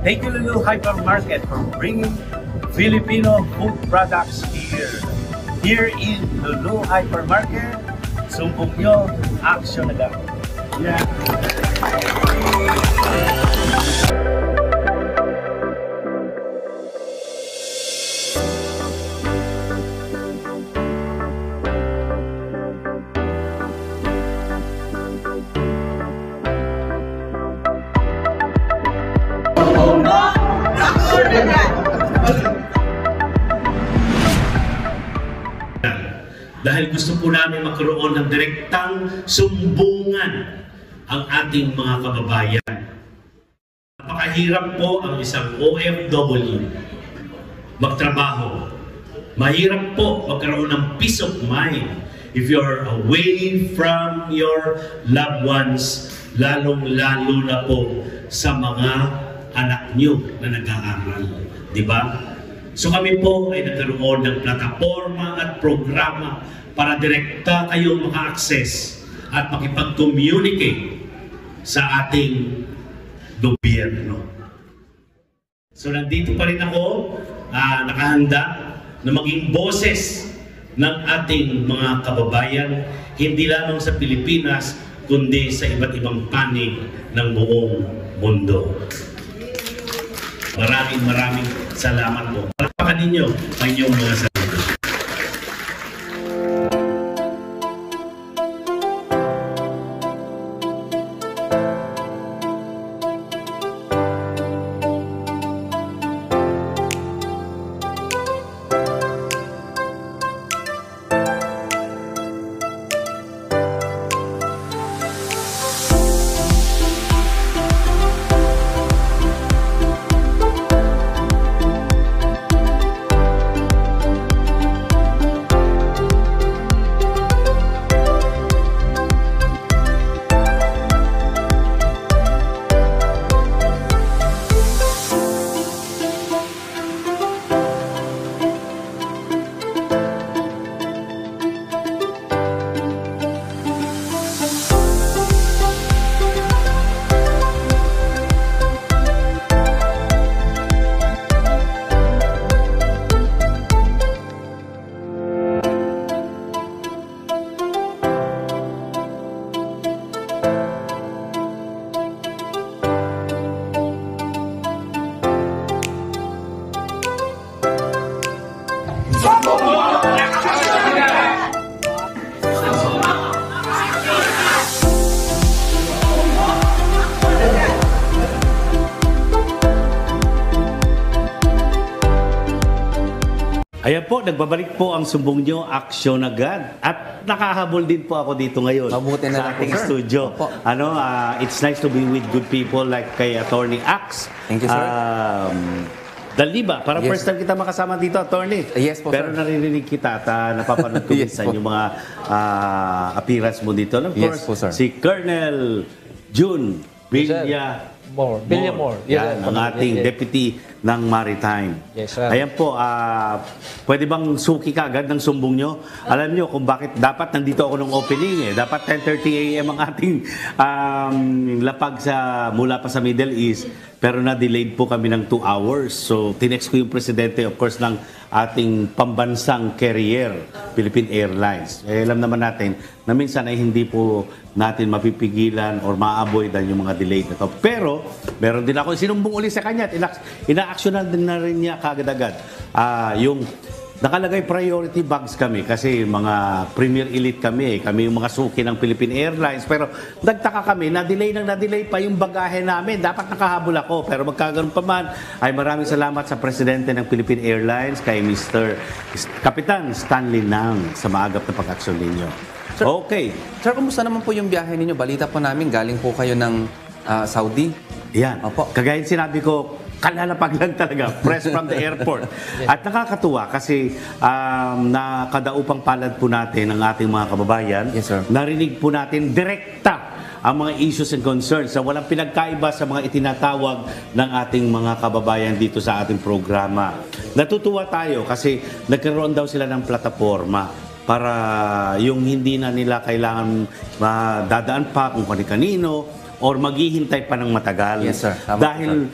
Thank you, Lulu Hypermarket, for bringing Filipino food products here. Here in Lulu Hypermarket, sumbong nyo, action agad. Yeah. Dahil gusto po namin magkaroon ng direktang sumbungan ang ating mga kababayan. Napakahirap po ang isang OFW magtrabaho. Mahirap po magkaroon ng peace of mind if you're away from your loved ones, lalong-lalo na po sa mga anak nyo na nag-aaral. Diba? So kami po ay nagkaroon ng plataforma at programa para direkta kayong maka-access at makipag-communicate sa ating gobyerno. So nandito pa rin ako, nakahanda na maging boses ng ating mga kababayan, hindi lamang sa Pilipinas, kundi sa iba't ibang panig ng buong mundo. Maraming salamat po. Palakpakan ninyo ang inyong mga sarili. Ayan po, nagbabalik po ang sumbong nyo, action agad. At nakahabol din po ako dito ngayon sa ating studio. It's nice to be with good people like kay Attorney Axe. Thank you, sir. Daliba, parang first time kita makasama dito, Attorney. Yes po, pero sir. naririnig kita at napapanood ko minsan yung mga appearance mo dito. And of course, po, sir. si Colonel June Villamor. Yan, ang ating deputy ng Maritime. Yes, sir. Ayan po, pwede bang suki ka agad ng sumbong nyo? Alam nyo kung bakit dapat nandito ako ng opening eh. Dapat 10:30 AM ang ating lapag mula pa sa Middle East. Pero na-delayed po kami ng 2 hours. So, tinext ko yung presidente, of course, ng ating pambansang carrier, Philippine Airlines. Alam naman natin na minsan ay hindi po natin mapipigilan or ma-avoidan yung mga delay na ito. Pero, meron din ako sinumbong uli sa kanya at ina-actionan din na rin niya kagad-agad. Yung nakalagay priority bags kami kasi mga Premier Elite kami. Kami yung mga suki ng Philippine Airlines. Pero nagtaka kami, na-delay pa yung bagahe namin. Dapat nakahabol ako. Pero magkagaroon pa man, ay maraming salamat sa Presidente ng Philippine Airlines, kay Mr. Kapitan Stanley Nang sa maagap na pag-aksyon ninyo. Sir, okay. Sir, kumusta naman po yung biyahe ninyo? Balita po namin, galing po kayo ng Saudi. Yan. Opo. Kagaya sinabi ko, kalalapag lang talaga, fresh from the airport. At nakakatuwa kasi nakadaupang palad po natin ang ating mga kababayan. Yes, sir. Narinig po natin direkta ang mga issues and concerns na walang pinagkaiba sa mga itinatawag ng ating mga kababayan dito sa ating programa. Natutuwa tayo kasi nagkaroon daw sila ng plataforma para yung hindi na nila kailangan dadaan pa kung kanino or maghihintay pa ng matagal. Yes, sir. Tama po, Dahil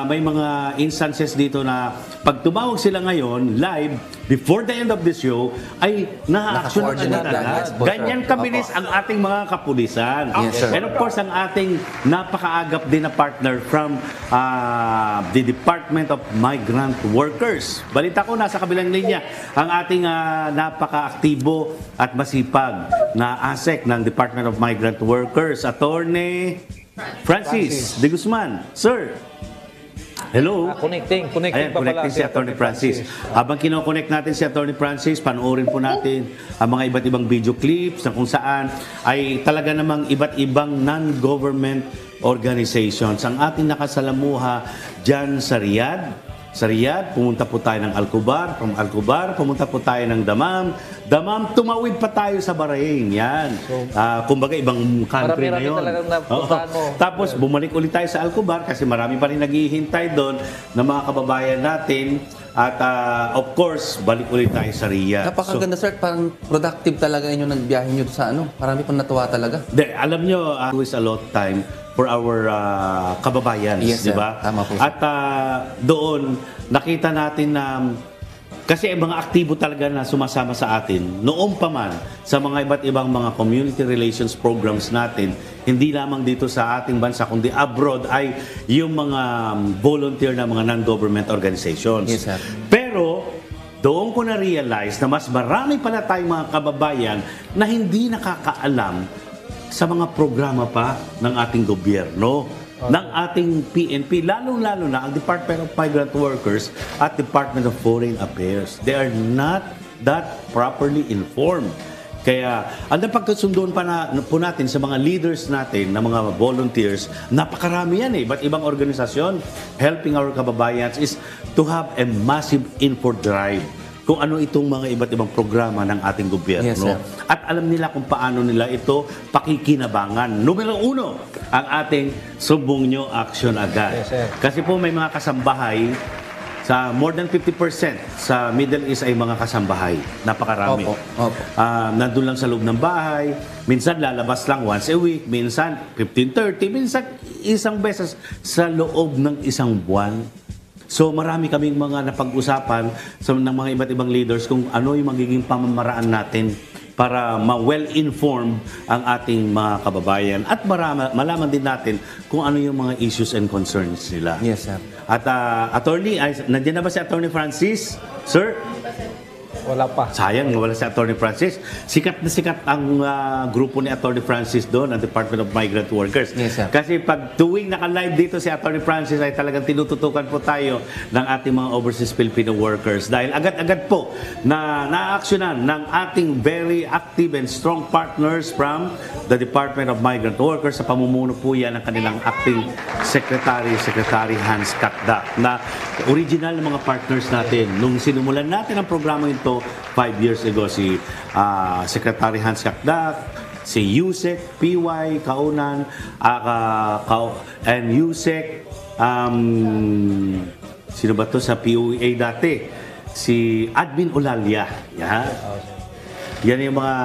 may mga instances dito na pag tumawag sila ngayon, live, before the end of the show, ay na-action Naka-coordinate na lang. Yes, po, sir. Ganyan kabilis Opo. ang ating mga kapulisan. Yes, sir. And of course, ang ating napakaagap din na partner from the Department of Migrant Workers. Balita ko, nasa kabilang linya, ang ating napaka-aktibo at masipag na ASEC ng Department of Migrant Workers, Attorney Francis de Guzman. Sir, hello. Connecting Ayan, pa pala connecting si Attorney Francis. Habang kinoconnect natin si Attorney Francis, panoorin po natin ang mga iba't ibang video clips na kung saan ay talaga namang iba't ibang non-government organizations ang ating nakasalamuha dyan sa Riyadh. Sa Riyadh, pumunta po tayo ng Al-Kubar. From Al-Kubar, pumunta po tayo ng Damam. Damam, tumawid pa tayo sa Bahrain. Yan. Kumbaga, ibang country na marami-rami yun. talagang napuntahan mo. Tapos, bumalik ulit tayo sa Al-Kubar kasi marami pa rin naghihintay doon na mga kababayan natin. At of course, balik ulit tayo sa Riyadh. Napakaganda, sir. Parang productive talaga inyo ng biyahe nyo sa ano. Marami pong natuwa talaga. Alam nyo, waste a lot of time for our kababayan, Yes, di sir. ba? Tama po, sir. At doon, nakita natin na kasi mga aktibo talaga na sumasama sa atin, noong pa man, sa mga iba't ibang mga community relations programs natin, hindi lamang dito sa ating bansa, kundi abroad, ay yung mga volunteer na mga non-government organizations. Yes, sir. Pero, doon ko na-realize na mas marami pala tayong mga kababayan na hindi nakakaalam sa mga programa pa ng ating gobyerno, ng ating PNP, lalo-lalo na ang Department of Migrant Workers at Department of Foreign Affairs. They are not that properly informed. Kaya, ang napagkasundoon po natin sa mga leaders natin, na mga volunteers, napakarami yan eh. Ba't ibang organisasyon helping our kababayans is to have a massive info drive kung ano itong mga iba't ibang programa ng ating gobyerno. Yes, sir. At alam nila kung paano nila ito pakikinabangan. Numero 1, ang ating Sumbong Nyo Action Agad. Yes, sir. Kasi po may mga kasambahay, sa more than 50% sa Middle East ay mga kasambahay. Napakarami. Opo, opo. Nandun lang sa loob ng bahay. Minsan lalabas lang once a week. Minsan 15-30. Minsan isang beses sa loob ng isang buwan. So marami kaming mga napag-usapan ng mga iba't ibang leaders kung ano yung magiging pamamaraan natin para ma-well-informed ang ating mga kababayan at malaman din natin kung ano yung mga issues and concerns nila. Yes, sir. At attorney, nandiyan na ba si Attorney Francis? Sir? Wala pa. Sayang, wala si Attorney Francis. Sikat na sikat ang grupo ni Attorney Francis doon, ang Department of Migrant Workers. Yes, sir. Kasi pag tuwing naka-live dito si Attorney Francis ay talagang tinututukan po tayo ng ating mga overseas Filipino workers. Dahil agad-agad po na na-actionan ng ating very active and strong partners from the Department of Migrant Workers. Sa pamumuno po yan ng kanilang acting Secretary Hans Kakdak, na original na mga partners natin. Nung sinumulan natin ang programa ito 5 years ago, si Secretary Hans Kakdak, si Yusek, PY, Kaunan, and Yusek, sino ba to sa POA dati? Si Admin Olalia. Yan yung mga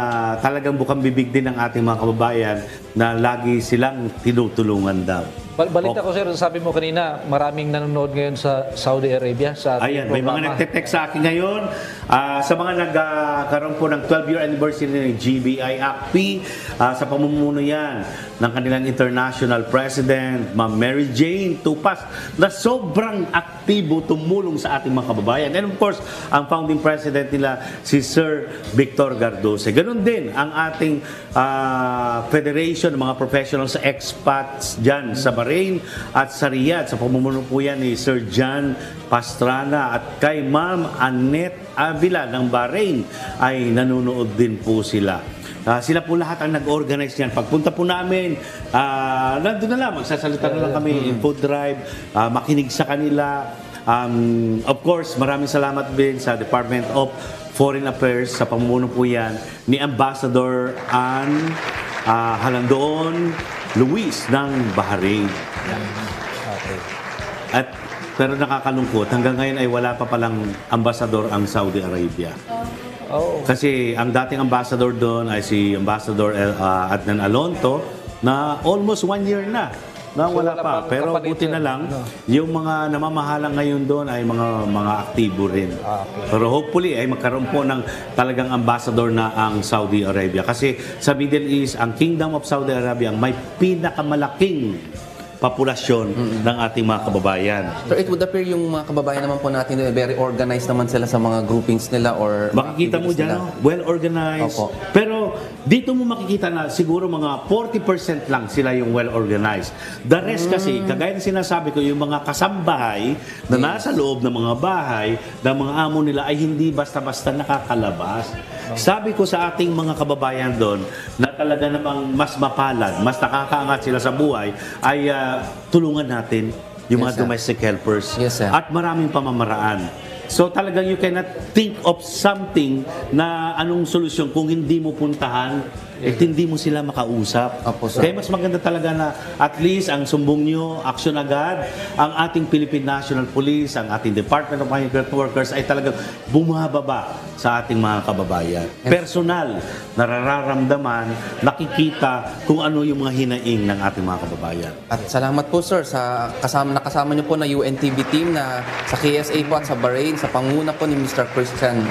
talagang bukang bibig din ng ating mga kababayan na lagi silang tinutulungan daw. Balita ko, sir, sabi mo kanina, maraming nanonood ngayon sa Saudi Arabia. Sa Ayan, may mga nagte-text sa akin ngayon. Sa mga nagkaroon po ng 12-year anniversary ng GBI-ACP, sa pamumuno yan ng kanilang international president, Ma'am Mary Jane Tupas, na sobrang aktibo tumulong sa ating mga kababayan. And of course, ang founding president nila, si Sir Victor Gardose. Ganon din ang ating federation ng mga professionals sa expats dyan sa Bahrain at sa Riyadh. Sa pamumuno po yan ni Sir John Pastrana at kay Ma'am Annette Avila ng Bahrain ay nanonood din po sila. Sila po lahat ang nag-organize niyan. Pagpunta po namin, nandun na lang, magsasalita na lang kami, food drive, makinig sa kanila. Of course, maraming salamat din sa Department of Foreign Affairs sa pamumuno po yan ni Ambassador Ann Halandoon Luis ng Bahrain. Okay. At pero nakakalungkot, hanggang ngayon ay wala pa palang ambassador ang Saudi Arabia. Oh. Kasi ang dating ambassador doon ay si Ambassador Adnan Alonto, na almost 1 year na wala wala pa. pang Pero kapalit, buti na sir. lang, No. yung mga namamahalang ngayon doon ay mga aktibo rin. Okay. Pero hopefully ay magkaroon po ng talagang ambassador na ang Saudi Arabia. Kasi sa Middle East, ang Kingdom of Saudi Arabia ang may pinakamalaking populasyon ng ating mga kababayan. So it would appear yung mga kababayan naman po natin very organized naman sila sa mga groupings nila or Makikita mo activities dyan, nila. no? Well organized. Opo. Pero dito mo makikita na siguro mga 40% lang sila yung well organized. The rest kasi, kagaya ng sinasabi ko, yung mga kasambahay na nasa loob ng mga bahay, ng mga amo nila ay hindi basta-basta nakakalabas. Sabi ko sa ating mga kababayan doon na talaga namang mas mapalad, mas nakakaangat sila sa buhay, ay tulungan natin yung Yes, mga sir. domestic helpers. Yes, sir. At maraming pamamaraan. So talagang you cannot think of something na anong solusyon kung hindi mo puntahan at hindi mo sila makausap. Opo, sir. Kaya mas maganda talaga na at least ang sumbong nyo, action agad, ang ating Philippine National Police, ang ating Department of Migrant Workers ay talagang bumababa sa ating mga kababayan. Personal, nararamdaman, nakikita kung ano yung mga hinaing ng ating mga kababayan. At salamat po sir sa nakasama niyo po na UNTV team na sa KSA po at sa Bahrain, sa panguna po ni Mr. Christian.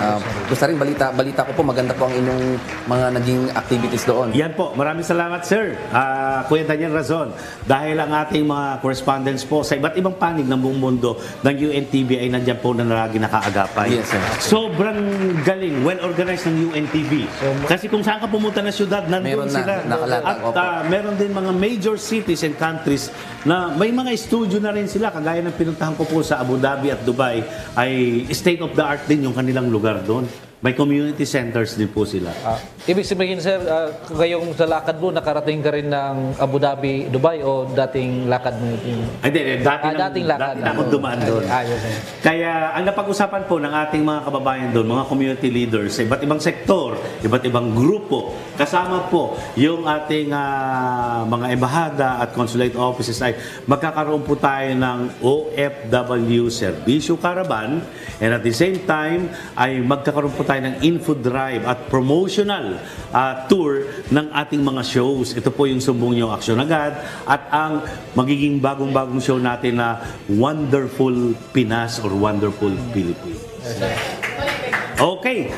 Gusto rin balita ko po maganda po ang inyong mga naging activities doon. Yan po. Maraming salamat, sir. Kuya Daniel Razon. Dahil ang ating mga correspondents po sa iba't ibang panig ng buong mundo ng UNTV ay nandyan po na lagi nakaagapay. Yes, sir. Sobrang galing, well-organized ng UNTV. Kasi kung saan ka pumunta na syudad, nandun Meron na, sila. nakalatag, At opo. meron din mga major cities and countries na may mga studio na rin sila. Kagaya ng pinuntahan ko po sa Abu Dhabi at Dubai, ay state of the art din yung kanilang lugar doon. May community centers din po sila. Ibig sabihin, sir, ngayong sa lakad mo, nakarating ka rin ng Abu Dhabi, Dubai o dating lakad mo? Ay, hindi, dating lakad. dati na akong dumaan doon. Ayos. Kaya ang napag-usapan po ng ating mga kababayan doon, mga community leaders sa iba't ibang sektor, iba't ibang grupo, kasama po yung ating mga embahada at consulate offices ay magkakaroon po tayo ng OFW Servisyo Caravan, and at the same time ay magkakaroon po tayo ng info drive at promotional tour ng ating mga shows. Ito po yung sumbong nyo aksyon agad at ang magiging bagong-bagong show natin na Wonderful Pinas or Wonderful Philippines. Okay.